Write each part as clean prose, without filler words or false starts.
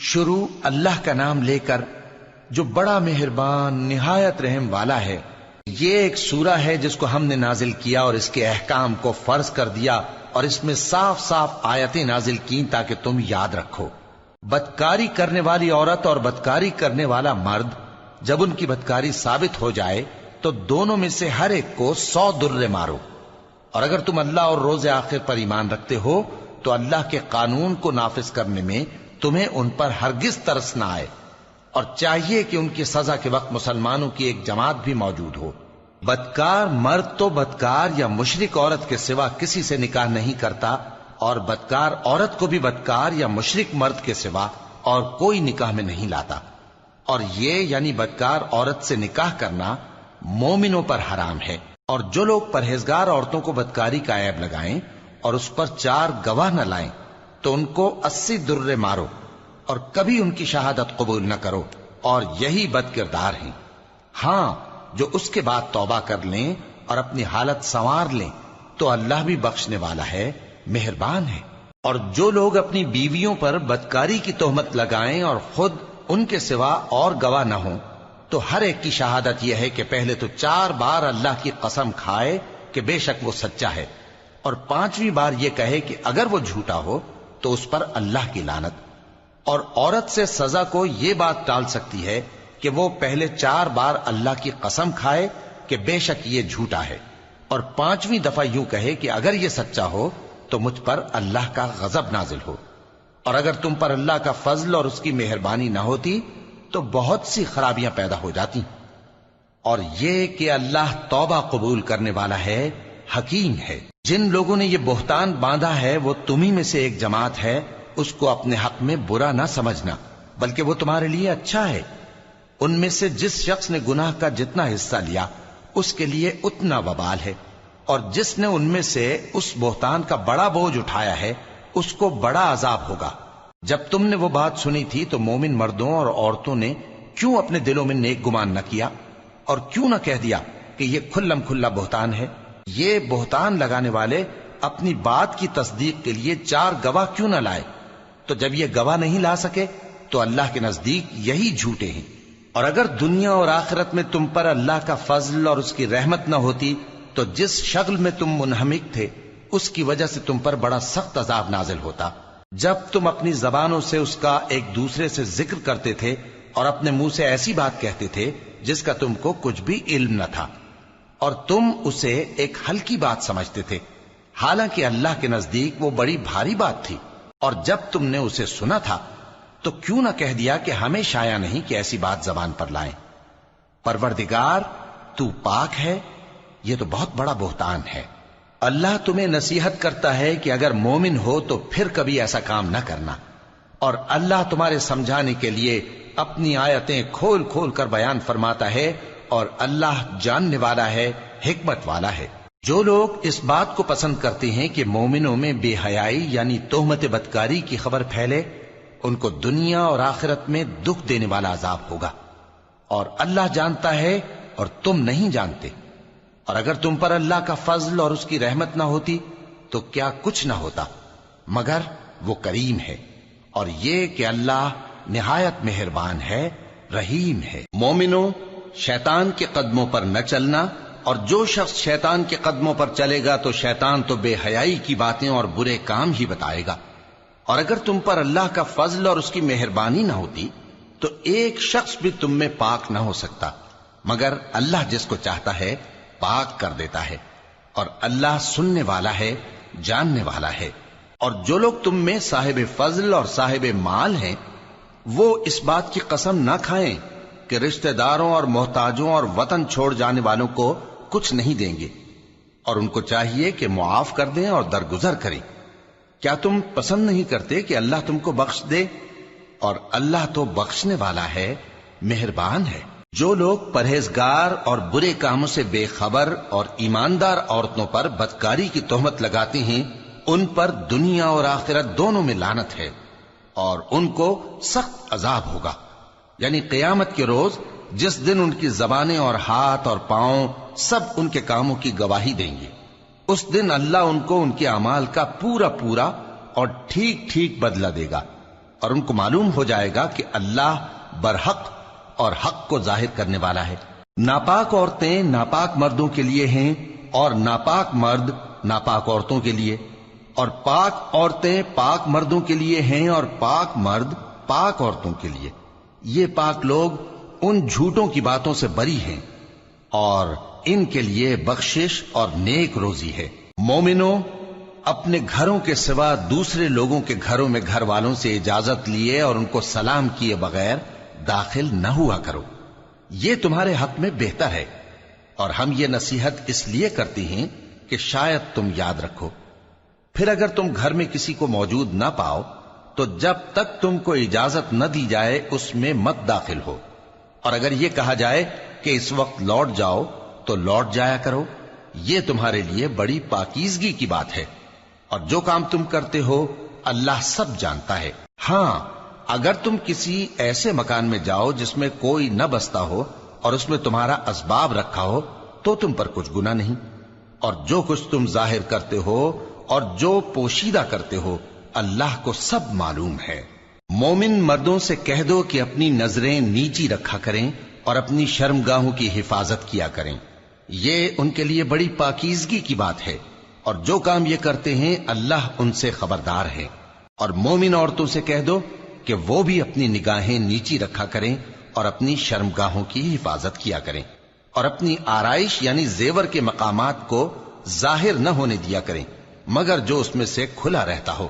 شروع اللہ کا نام لے کر جو بڑا مہربان نہایت رحم والا ہے۔ یہ ایک سورہ ہے جس کو ہم نے نازل کیا اور اس کے احکام کو فرض کر دیا اور اس میں صاف صاف آیتیں نازل کی تاکہ تم یاد رکھو۔ بدکاری کرنے والی عورت اور بدکاری کرنے والا مرد جب ان کی بدکاری ثابت ہو جائے تو دونوں میں سے ہر ایک کو 100 درے مارو، اور اگر تم اللہ اور روز آخر پر ایمان رکھتے ہو تو اللہ کے قانون کو نافذ کرنے میں تمہیں ان پر ہرگز ترس نہ آئے، اور چاہیے کہ ان کی سزا کے وقت مسلمانوں کی ایک جماعت بھی موجود ہو۔ بدکار مرد تو بدکار یا مشرک عورت کے سوا کسی سے نکاح نہیں کرتا، اور بدکار عورت کو بھی بدکار یا مشرک مرد کے سوا اور کوئی نکاح میں نہیں لاتا، اور یہ یعنی بدکار عورت سے نکاح کرنا مومنوں پر حرام ہے۔ اور جو لوگ پرہیزگار عورتوں کو بدکاری کا عیب لگائیں اور اس پر 4 گواہ نہ لائیں تو ان کو 80 درے مارو، اور کبھی ان کی شہادت قبول نہ کرو، اور یہی بد کردار ہیں۔ ہاں، جو اس کے بعد توبہ کر لیں اور اپنی حالت سنوار لیں تو اللہ بھی بخشنے والا ہے، مہربان ہے۔ اور جو لوگ اپنی بیویوں پر بدکاری کی تہمت لگائیں اور خود ان کے سوا اور گواہ نہ ہوں تو ہر ایک کی شہادت یہ ہے کہ پہلے تو 4 بار اللہ کی قسم کھائے کہ بے شک وہ سچا ہے، اور 5ویں بار یہ کہے کہ اگر وہ جھوٹا ہو تو اس پر اللہ کی لعنت۔ اور عورت سے سزا کو یہ بات ٹال سکتی ہے کہ وہ پہلے 4 بار اللہ کی قسم کھائے کہ بے شک یہ جھوٹا ہے، اور 5ویں دفعہ یوں کہے کہ اگر یہ سچا ہو تو مجھ پر اللہ کا غضب نازل ہو۔ اور اگر تم پر اللہ کا فضل اور اس کی مہربانی نہ ہوتی تو بہت سی خرابیاں پیدا ہو جاتی۔ اور یہ کہ اللہ توبہ قبول کرنے والا ہے، حکیم ہے۔ جن لوگوں نے یہ بہتان باندھا ہے وہ تمہیں میں سے ایک جماعت ہے، اس کو اپنے حق میں برا نہ سمجھنا، بلکہ وہ تمہارے لیے اچھا ہے۔ ان میں سے جس شخص نے گناہ کا جتنا حصہ لیا اس کے لیے اتنا وبال ہے، اور جس نے ان میں سے اس بہتان کا بڑا بوجھ اٹھایا ہے اس کو بڑا عذاب ہوگا۔ جب تم نے وہ بات سنی تھی تو مومن مردوں اور عورتوں نے کیوں اپنے دلوں میں نیک گمان نہ کیا، اور کیوں نہ کہہ دیا کہ یہ کھلم کھلا بہتان ہے؟ یہ بہتان لگانے والے اپنی بات کی تصدیق کے لیے 4 گواہ کیوں نہ لائے؟ تو جب یہ گواہ نہیں لا سکے تو اللہ کے نزدیک یہی جھوٹے ہیں۔ اور اگر دنیا اور آخرت میں تم پر اللہ کا فضل اور اس کی رحمت نہ ہوتی تو جس شغل میں تم منہمک تھے اس کی وجہ سے تم پر بڑا سخت عذاب نازل ہوتا، جب تم اپنی زبانوں سے اس کا ایک دوسرے سے ذکر کرتے تھے اور اپنے منہ سے ایسی بات کہتے تھے جس کا تم کو کچھ بھی علم نہ تھا، اور تم اسے ایک ہلکی بات سمجھتے تھے، حالانکہ اللہ کے نزدیک وہ بڑی بھاری بات تھی۔ اور جب تم نے اسے سنا تھا تو کیوں نہ کہہ دیا کہ ہمیں شایع نہیں کہ ایسی بات زبان پر لائیں؟ پروردگار تو پاک ہے، یہ تو بہت بڑا بہتان ہے۔ اللہ تمہیں نصیحت کرتا ہے کہ اگر مومن ہو تو پھر کبھی ایسا کام نہ کرنا، اور اللہ تمہارے سمجھانے کے لیے اپنی آیتیں کھول کھول کر بیان فرماتا ہے، اور اللہ جاننے والا ہے، حکمت والا ہے۔ جو لوگ اس بات کو پسند کرتے ہیں کہ مومنوں میں بے حیائی یعنی تہمت بدکاری کی خبر پھیلے، ان کو دنیا اور آخرت میں دکھ دینے والا عذاب ہوگا، اور اللہ جانتا ہے اور تم نہیں جانتے۔ اور اگر تم پر اللہ کا فضل اور اس کی رحمت نہ ہوتی تو کیا کچھ نہ ہوتا، مگر وہ کریم ہے، اور یہ کہ اللہ نہایت مہربان ہے، رحیم ہے۔ مومنوں، شیطان کے قدموں پر نہ چلنا، اور جو شخص شیطان کے قدموں پر چلے گا تو شیطان تو بے حیائی کی باتیں اور برے کام ہی بتائے گا۔ اور اگر تم پر اللہ کا فضل اور اس کی مہربانی نہ ہوتی تو ایک شخص بھی تم میں پاک نہ ہو سکتا، مگر اللہ جس کو چاہتا ہے پاک کر دیتا ہے، اور اللہ سننے والا ہے، جاننے والا ہے۔ اور جو لوگ تم میں صاحب فضل اور صاحب مال ہیں وہ اس بات کی قسم نہ کھائیں کہ رشتہ داروں اور محتاجوں اور وطن چھوڑ جانے والوں کو کچھ نہیں دیں گے، اور ان کو چاہیے کہ معاف کر دیں اور درگزر کریں۔ کیا تم پسند نہیں کرتے کہ اللہ تم کو بخش دے؟ اور اللہ تو بخشنے والا ہے، مہربان ہے۔ جو لوگ پرہیزگار اور برے کاموں سے بے خبر اور ایماندار عورتوں پر بدکاری کی تہمت لگاتے ہیں ان پر دنیا اور آخرت دونوں میں لعنت ہے، اور ان کو سخت عذاب ہوگا، یعنی قیامت کے روز جس دن ان کی زبانیں اور ہاتھ اور پاؤں سب ان کے کاموں کی گواہی دیں گے۔ اس دن اللہ ان کو ان کے اعمال کا پورا پورا اور ٹھیک ٹھیک بدلہ دے گا، اور ان کو معلوم ہو جائے گا کہ اللہ برحق اور حق کو ظاہر کرنے والا ہے۔ ناپاک عورتیں ناپاک مردوں کے لیے ہیں اور ناپاک مرد ناپاک عورتوں کے لیے، اور پاک عورتیں پاک مردوں کے لیے ہیں اور پاک مرد پاک عورتوں کے لیے۔ یہ پاک لوگ ان جھوٹوں کی باتوں سے بری ہیں اور ان کے لیے بخشش اور نیک روزی ہے۔ مومنوں، اپنے گھروں کے سوا دوسرے لوگوں کے گھروں میں گھر والوں سے اجازت لیے اور ان کو سلام کیے بغیر داخل نہ ہوا کرو، یہ تمہارے حق میں بہتر ہے، اور ہم یہ نصیحت اس لیے کرتی ہیں کہ شاید تم یاد رکھو۔ پھر اگر تم گھر میں کسی کو موجود نہ پاؤ تو جب تک تم کو اجازت نہ دی جائے اس میں مت داخل ہو، اور اگر یہ کہا جائے کہ اس وقت لوٹ جاؤ تو لوٹ جایا کرو، یہ تمہارے لیے بڑی پاکیزگی کی بات ہے، اور جو کام تم کرتے ہو اللہ سب جانتا ہے۔ ہاں، اگر تم کسی ایسے مکان میں جاؤ جس میں کوئی نہ بستا ہو اور اس میں تمہارا اسباب رکھا ہو تو تم پر کچھ گناہ نہیں، اور جو کچھ تم ظاہر کرتے ہو اور جو پوشیدہ کرتے ہو اللہ کو سب معلوم ہے۔ مومن مردوں سے کہہ دو کہ اپنی نظریں نیچی رکھا کریں اور اپنی شرمگاہوں کی حفاظت کیا کریں، یہ ان کے لیے بڑی پاکیزگی کی بات ہے، اور جو کام یہ کرتے ہیں اللہ ان سے خبردار ہے۔ اور مومن عورتوں سے کہہ دو کہ وہ بھی اپنی نگاہیں نیچی رکھا کریں اور اپنی شرمگاہوں کی حفاظت کیا کریں، اور اپنی آرائش یعنی زیور کے مقامات کو ظاہر نہ ہونے دیا کریں مگر جو اس میں سے کھلا رہتا ہو،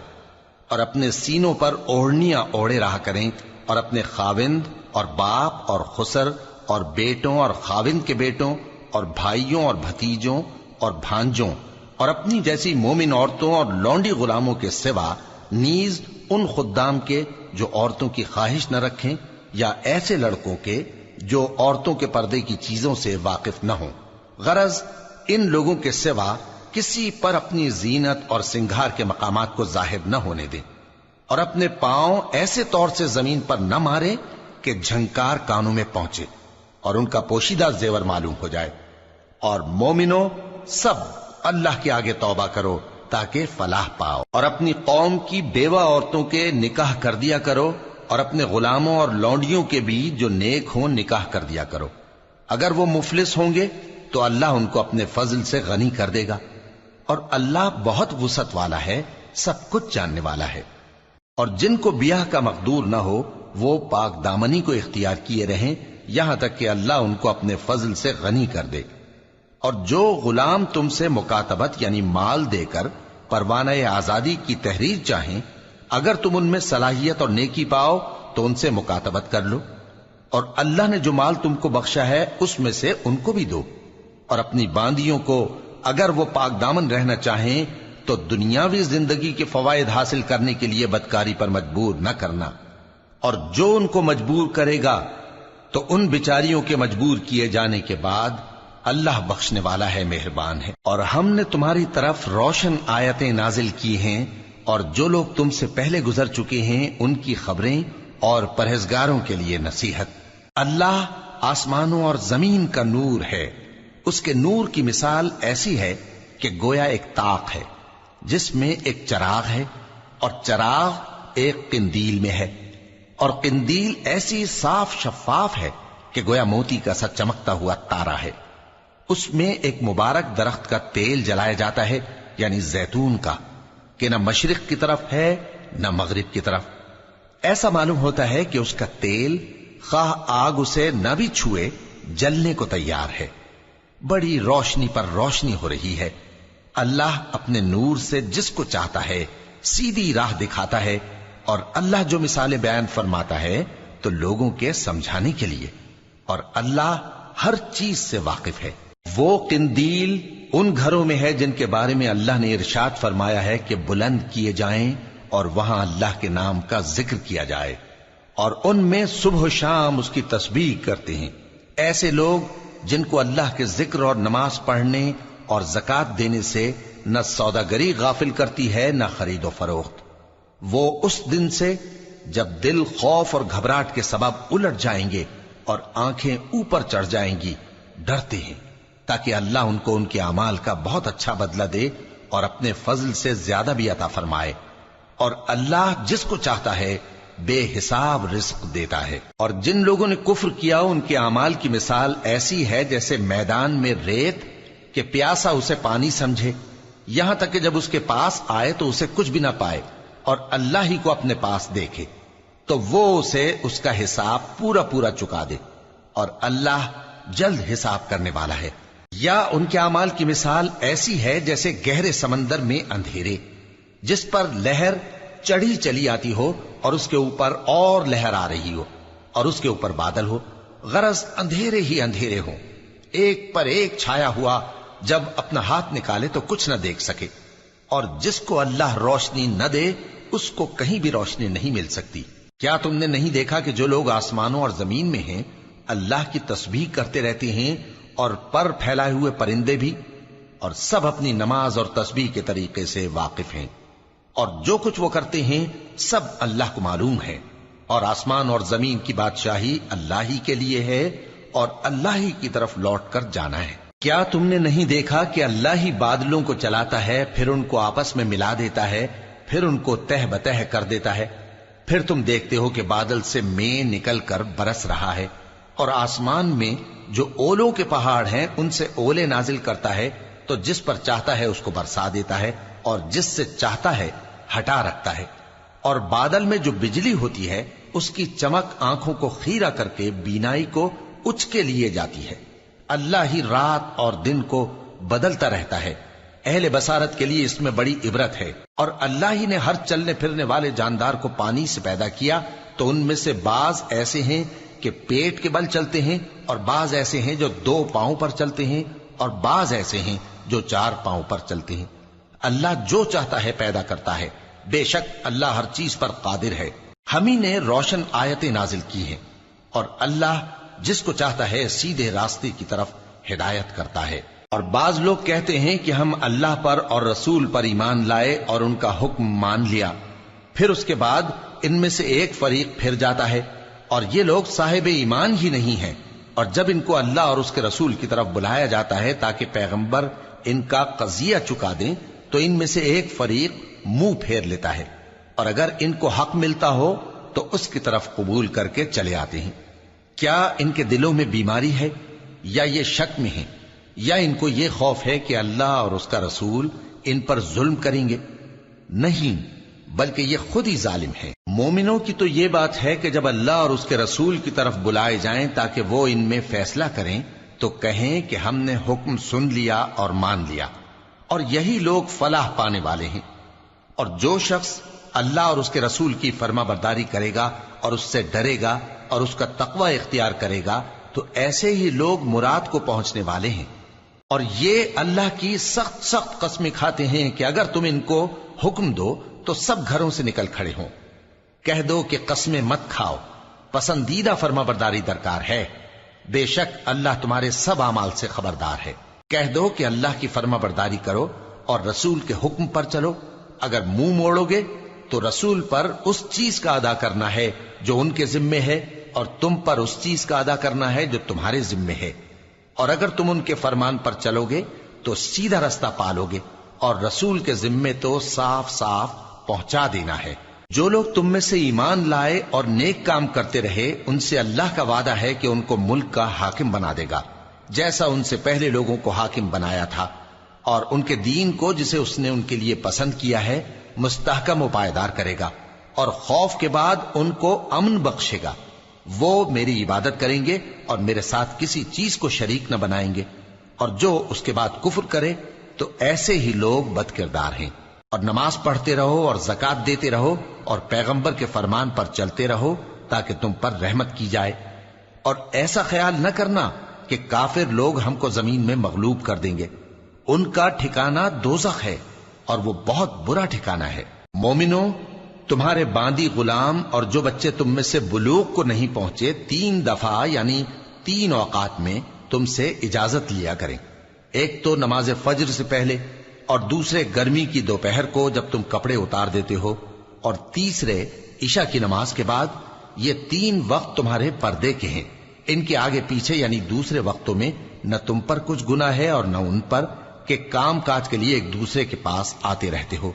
اور اپنے سینوں پر اوڑھنیاں اوڑھے رہا کریں، اور اپنے خاوند اور باپ اور خسر اور بیٹوں اور خاوند کے بیٹوں اور بھائیوں اور بھتیجوں اور بھانجوں اور اپنی جیسی مومن عورتوں اور لونڈی غلاموں کے سوا نیز ان خدام کے جو عورتوں کی خواہش نہ رکھیں، یا ایسے لڑکوں کے جو عورتوں کے پردے کی چیزوں سے واقف نہ ہوں۔ غرض ان لوگوں کے سوا کسی پر اپنی زینت اور سنگھار کے مقامات کو ظاہر نہ ہونے دیں، اور اپنے پاؤں ایسے طور سے زمین پر نہ مارے کہ جھنکار کانوں میں پہنچے اور ان کا پوشیدہ زیور معلوم ہو جائے۔ اور مومنوں، سب اللہ کے آگے توبہ کرو تاکہ فلاح پاؤ، اور اپنی قوم کی بیوہ عورتوں کے نکاح کر دیا کرو، اور اپنے غلاموں اور لونڈیوں کے بھی جو نیک ہوں نکاح کر دیا کرو۔ اگر وہ مفلس ہوں گے تو اللہ ان کو اپنے فضل سے غنی کر دے گا، اور اللہ بہت وسعت والا ہے، سب کچھ جاننے والا ہے۔ اور جن کو بیاہ کا مقدور نہ ہو وہ پاک دامنی کو اختیار کیے رہیں یہاں تک کہ اللہ ان کو اپنے فضل سے غنی کر دے۔ اور جو غلام تم سے مکاتبت یعنی مال دے کر پروانہ آزادی کی تحریر چاہیں، اگر تم ان میں صلاحیت اور نیکی پاؤ تو ان سے مکاتبت کر لو، اور اللہ نے جو مال تم کو بخشا ہے اس میں سے ان کو بھی دو۔ اور اپنی باندیوں کو اگر وہ پاک دامن رہنا چاہیں تو دنیاوی زندگی کے فوائد حاصل کرنے کے لیے بدکاری پر مجبور نہ کرنا، اور جو ان کو مجبور کرے گا تو ان بیچاریوں کے مجبور کیے جانے کے بعد اللہ بخشنے والا ہے، مہربان ہے۔ اور ہم نے تمہاری طرف روشن آیتیں نازل کی ہیں، اور جو لوگ تم سے پہلے گزر چکے ہیں ان کی خبریں اور پرہیزگاروں کے لیے نصیحت۔ اللہ آسمانوں اور زمین کا نور ہے، اس کے نور کی مثال ایسی ہے کہ گویا ایک طاق ہے جس میں ایک چراغ ہے، اور چراغ ایک قندیل میں ہے، اور قندیل ایسی صاف شفاف ہے کہ گویا موتی کا سا چمکتا ہوا تارا ہے۔ اس میں ایک مبارک درخت کا تیل جلایا جاتا ہے یعنی زیتون کا، کہ نہ مشرق کی طرف ہے نہ مغرب کی طرف۔ ایسا معلوم ہوتا ہے کہ اس کا تیل خواہ آگ اسے نہ بھی چھوئے جلنے کو تیار ہے، بڑی روشنی پر روشنی ہو رہی ہے۔ اللہ اپنے نور سے جس کو چاہتا ہے سیدھی راہ دکھاتا ہے، اور اللہ جو مثالیں بیان فرماتا ہے تو لوگوں کے سمجھانے کے لیے، اور اللہ ہر چیز سے واقف ہے۔ وہ قندیل ان گھروں میں ہے جن کے بارے میں اللہ نے ارشاد فرمایا ہے کہ بلند کیے جائیں اور وہاں اللہ کے نام کا ذکر کیا جائے، اور ان میں صبح و شام اس کی تسبیح کرتے ہیں۔ ایسے لوگ جن کو اللہ کے ذکر اور نماز پڑھنے اور زکوٰۃ دینے سے نہ سوداگری غافل کرتی ہے نہ خرید و فروخت، وہ اس دن سے جب دل خوف اور گھبراہٹ کے سبب الٹ جائیں گے اور آنکھیں اوپر چڑھ جائیں گی ڈرتے ہیں، تاکہ اللہ ان کو ان کے اعمال کا بہت اچھا بدلہ دے اور اپنے فضل سے زیادہ بھی عطا فرمائے۔ اور اللہ جس کو چاہتا ہے بے حساب رزق دیتا ہے۔ اور جن لوگوں نے کفر کیا ان کے اعمال کی مثال ایسی ہے جیسے میدان میں ریت کہ پیاسا اسے پانی سمجھے، یہاں تک کہ جب اس کے پاس آئے تو اسے کچھ بھی نہ پائے اور اللہ ہی کو اپنے پاس دیکھے تو وہ اسے اس کا حساب پورا پورا چکا دے، اور اللہ جلد حساب کرنے والا ہے۔ یا ان کے اعمال کی مثال ایسی ہے جیسے گہرے سمندر میں اندھیرے جس پر لہر چڑھی چلی آتی ہو اور اس کے اوپر اور لہر آ رہی ہو اور اس کے اوپر بادل ہو، غرض اندھیرے ہی اندھیرے ہوں، ایک پر ایک چھایا ہوا، جب اپنا ہاتھ نکالے تو کچھ نہ دیکھ سکے۔ اور جس کو اللہ روشنی نہ دے اس کو کہیں بھی روشنی نہیں مل سکتی۔ کیا تم نے نہیں دیکھا کہ جو لوگ آسمانوں اور زمین میں ہیں اللہ کی تسبیح کرتے رہتے ہیں، اور پر پھیلائے ہوئے پرندے بھی، اور سب اپنی نماز اور تسبیح کے طریقے سے واقف ہیں، اور جو کچھ وہ کرتے ہیں سب اللہ کو معلوم ہے، اور آسمان اور زمین کی بادشاہی اللہ ہی کے لیے ہے اور اللہ ہی کی طرف لوٹ کر جانا ہے۔ کیا تم نے نہیں دیکھا کہ اللہ ہی بادلوں کو چلاتا ہے، پھر ان کو آپس میں ملا دیتا ہے، پھر ان کو تہ بتہ کر دیتا ہے، پھر تم دیکھتے ہو کہ بادل سے مے نکل کر برس رہا ہے، اور آسمان میں جو اولوں کے پہاڑ ہیں ان سے اولے نازل کرتا ہے، تو جس پر چاہتا ہے اس کو برسا دیتا ہے اور جس سے چاہتا ہے ہٹا رکھتا ہے۔ اور بادل میں جو بجلی ہوتی ہے اس کی چمک آنکھوں کو خیرہ کر کے بینائی کو اچ کے لیے جاتی ہے۔ اللہ ہی رات اور دن کو بدلتا رہتا ہے، اہل بصارت کے لیے اس میں بڑی عبرت ہے۔ اور اللہ ہی نے ہر چلنے پھرنے والے جاندار کو پانی سے پیدا کیا، تو ان میں سے بعض ایسے ہیں کہ پیٹ کے بل چلتے ہیں، اور بعض ایسے ہیں جو 2 پاؤں پر چلتے ہیں، اور بعض ایسے ہیں جو 4 پاؤں پر چلتے ہیں۔ اللہ جو چاہتا ہے پیدا کرتا ہے، بے شک اللہ ہر چیز پر قادر ہے۔ ہم ہی نے روشن آیتیں نازل کی ہیں، اور اللہ جس کو چاہتا ہے سیدھے راستے کی طرف ہدایت کرتا ہے۔ اور بعض لوگ کہتے ہیں کہ ہم اللہ پر اور رسول پر ایمان لائے اور ان کا حکم مان لیا، پھر اس کے بعد ان میں سے ایک فریق پھر جاتا ہے، اور یہ لوگ صاحب ایمان ہی نہیں ہیں۔ اور جب ان کو اللہ اور اس کے رسول کی طرف بلایا جاتا ہے تاکہ پیغمبر ان کا قضیہ چکا دیں، تو ان میں سے ایک فریق منہ پھیر لیتا ہے، اور اگر ان کو حق ملتا ہو تو اس کی طرف قبول کر کے چلے آتے ہیں۔ کیا ان کے دلوں میں بیماری ہے یا یہ شک میں ہیں، یا ان کو یہ خوف ہے کہ اللہ اور اس کا رسول ان پر ظلم کریں گے؟ نہیں، بلکہ یہ خود ہی ظالم ہے۔ مومنوں کی تو یہ بات ہے کہ جب اللہ اور اس کے رسول کی طرف بلائے جائیں تاکہ وہ ان میں فیصلہ کریں تو کہیں کہ ہم نے حکم سن لیا اور مان لیا، اور یہی لوگ فلاح پانے والے ہیں۔ اور جو شخص اللہ اور اس کے رسول کی فرما برداری کرے گا اور اس سے ڈرے گا اور اس کا تقوی اختیار کرے گا تو ایسے ہی لوگ مراد کو پہنچنے والے ہیں۔ اور یہ اللہ کی سخت سخت قسمیں کھاتے ہیں کہ اگر تم ان کو حکم دو تو سب گھروں سے نکل کھڑے ہوں۔ کہہ دو کہ قسمیں مت کھاؤ، پسندیدہ فرما برداری درکار ہے، بے شک اللہ تمہارے سب اعمال سے خبردار ہے۔ کہہ دو کہ اللہ کی فرما برداری کرو اور رسول کے حکم پر چلو، اگر منہ موڑو گے تو رسول پر اس چیز کا ادا کرنا ہے جو ان کے ذمے ہے، اور تم پر اس چیز کا ادا کرنا ہے جو تمہارے ذمے ہے، اور اگر تم ان کے فرمان پر چلو گے تو سیدھا رستہ پالو گے، اور رسول کے ذمے تو صاف صاف پہنچا دینا ہے۔ جو لوگ تم میں سے ایمان لائے اور نیک کام کرتے رہے ان سے اللہ کا وعدہ ہے کہ ان کو ملک کا حاکم بنا دے گا، جیسا ان سے پہلے لوگوں کو حاکم بنایا تھا، اور ان کے دین کو جسے اس نے ان کے لیے پسند کیا ہے مستحکم و پائیدار کرے گا، اور خوف کے بعد ان کو امن بخشے گا۔ وہ میری عبادت کریں گے اور میرے ساتھ کسی چیز کو شریک نہ بنائیں گے، اور جو اس کے بعد کفر کرے تو ایسے ہی لوگ بد کردار ہیں۔ اور نماز پڑھتے رہو اور زکوٰۃ دیتے رہو اور پیغمبر کے فرمان پر چلتے رہو تاکہ تم پر رحمت کی جائے، اور ایسا خیال نہ کرنا کہ کافر لوگ ہم کو زمین میں مغلوب کر دیں گے، ان کا ٹھکانہ دوزخ ہے اور وہ بہت برا ٹھکانہ ہے۔ مومنوں، تمہارے باندی غلام اور جو بچے تم میں سے بلوغ کو نہیں پہنچے 3 دفعہ یعنی 3 اوقات میں تم سے اجازت لیا کریں، ایک تو نماز فجر سے پہلے، اور دوسرے گرمی کی دوپہر کو جب تم کپڑے اتار دیتے ہو، اور تیسرے عشاء کی نماز کے بعد۔ یہ 3 وقت تمہارے پردے کے ہیں، ان کے آگے پیچھے یعنی دوسرے وقتوں میں نہ تم پر کچھ گناہ ہے اور نہ ان پر کہ کام کاج کے لیے ایک دوسرے کے پاس آتے رہتے ہو۔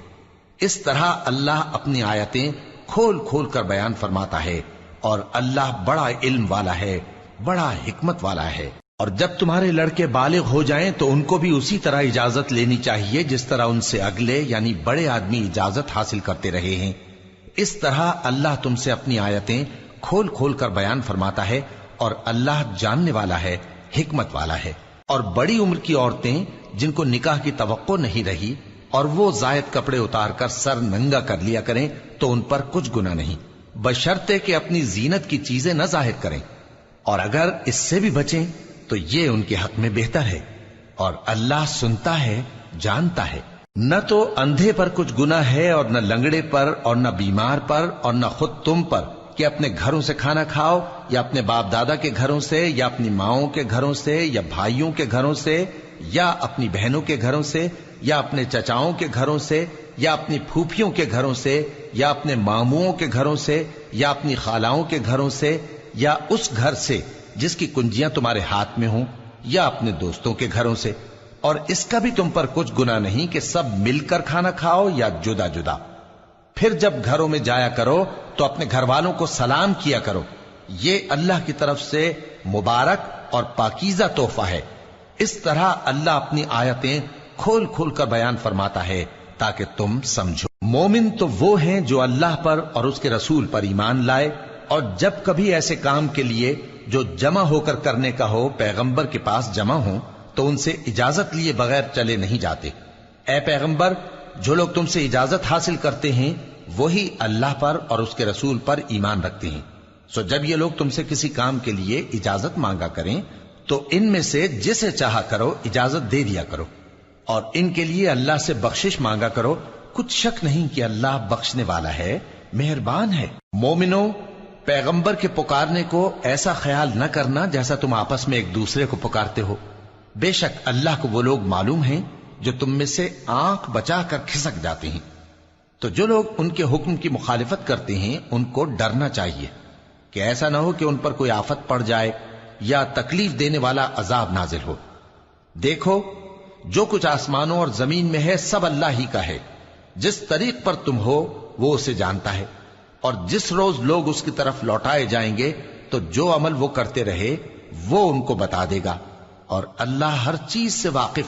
اس طرح اللہ اپنی آیتیں کھول کھول کر بیان فرماتا ہے، اور اللہ بڑا علم والا ہے، بڑا حکمت والا ہے۔ اور جب تمہارے لڑکے بالغ ہو جائیں تو ان کو بھی اسی طرح اجازت لینی چاہیے جس طرح ان سے اگلے یعنی بڑے آدمی اجازت حاصل کرتے رہے ہیں۔ اس طرح اللہ تم سے اپنی آیتیں کھول کھول کر بیان فرماتا ہے، اور اللہ جاننے والا ہے، حکمت والا ہے۔ اور بڑی عمر کی عورتیں جن کو نکاح کی توقع نہیں رہی اور وہ زائد کپڑے اتار کر سر ننگا کر لیا کریں تو ان پر کچھ گناہ نہیں، بشرطے کہ اپنی زینت کی چیزیں نہ ظاہر کریں، اور اگر اس سے بھی بچیں تو یہ ان کے حق میں بہتر ہے، اور اللہ سنتا ہے، جانتا ہے۔ نہ تو اندھے پر کچھ گناہ ہے اور نہ لنگڑے پر اور نہ بیمار پر اور نہ خود تم پر کہ اپنے گھروں سے کھانا کھاؤ، یا اپنے باپ دادا کے گھروں سے، یا اپنی ماؤں کے گھروں سے، یا بھائیوں کے گھروں سے، یا اپنی بہنوں کے گھروں سے، یا اپنے چچاؤں کے گھروں سے، یا اپنی پھوپھیوں کے گھروں سے، یا اپنے ماموؤں کے گھروں سے، یا اپنی خالاؤں کے گھروں سے، یا اس گھر سے جس کی کنجیاں تمہارے ہاتھ میں ہوں، یا اپنے دوستوں کے گھروں سے۔ اور اس کا بھی تم پر کچھ گناہ نہیں کہ سب مل کر کھانا کھاؤ یا جدا جدا۔ پھر جب گھروں میں جایا کرو تو اپنے گھر والوں کو سلام کیا کرو، یہ اللہ کی طرف سے مبارک اور پاکیزہ تحفہ ہے۔ اس طرح اللہ اپنی آیتیں کھول کھول کر بیان فرماتا ہے تاکہ تم سمجھو۔ مومن تو وہ ہیں جو اللہ پر اور اس کے رسول پر ایمان لائے، اور جب کبھی ایسے کام کے لیے جو جمع ہو کر کرنے کا ہو پیغمبر کے پاس جمع ہوں تو ان سے اجازت لیے بغیر چلے نہیں جاتے۔ اے پیغمبر، جو لوگ تم سے اجازت حاصل کرتے ہیں وہی اللہ پر اور اس کے رسول پر ایمان رکھتے ہیں، سو جب یہ لوگ تم سے کسی کام کے لیے اجازت مانگا کریں تو ان میں سے جسے چاہا کرو اجازت دے دیا کرو، اور ان کے لیے اللہ سے بخشش مانگا کرو، کچھ شک نہیں کہ اللہ بخشنے والا ہے، مہربان ہے۔ مومنو، پیغمبر کے پکارنے کو ایسا خیال نہ کرنا جیسا تم آپس میں ایک دوسرے کو پکارتے ہو، بے شک اللہ کو وہ لوگ معلوم ہیں جو تم میں سے آنکھ بچا کر کھسک جاتے ہیں۔ تو جو لوگ ان کے حکم کی مخالفت کرتے ہیں ان کو ڈرنا چاہیے کہ ایسا نہ ہو کہ ان پر کوئی آفت پڑ جائے یا تکلیف دینے والا عذاب نازل ہو۔ دیکھو، جو کچھ آسمانوں اور زمین میں ہے سب اللہ ہی کا ہے، جس طریق پر تم ہو وہ اسے جانتا ہے، اور جس روز لوگ اس کی طرف لوٹائے جائیں گے تو جو عمل وہ کرتے رہے وہ ان کو بتا دے گا، اور اللہ ہر چیز سے واقف ہے۔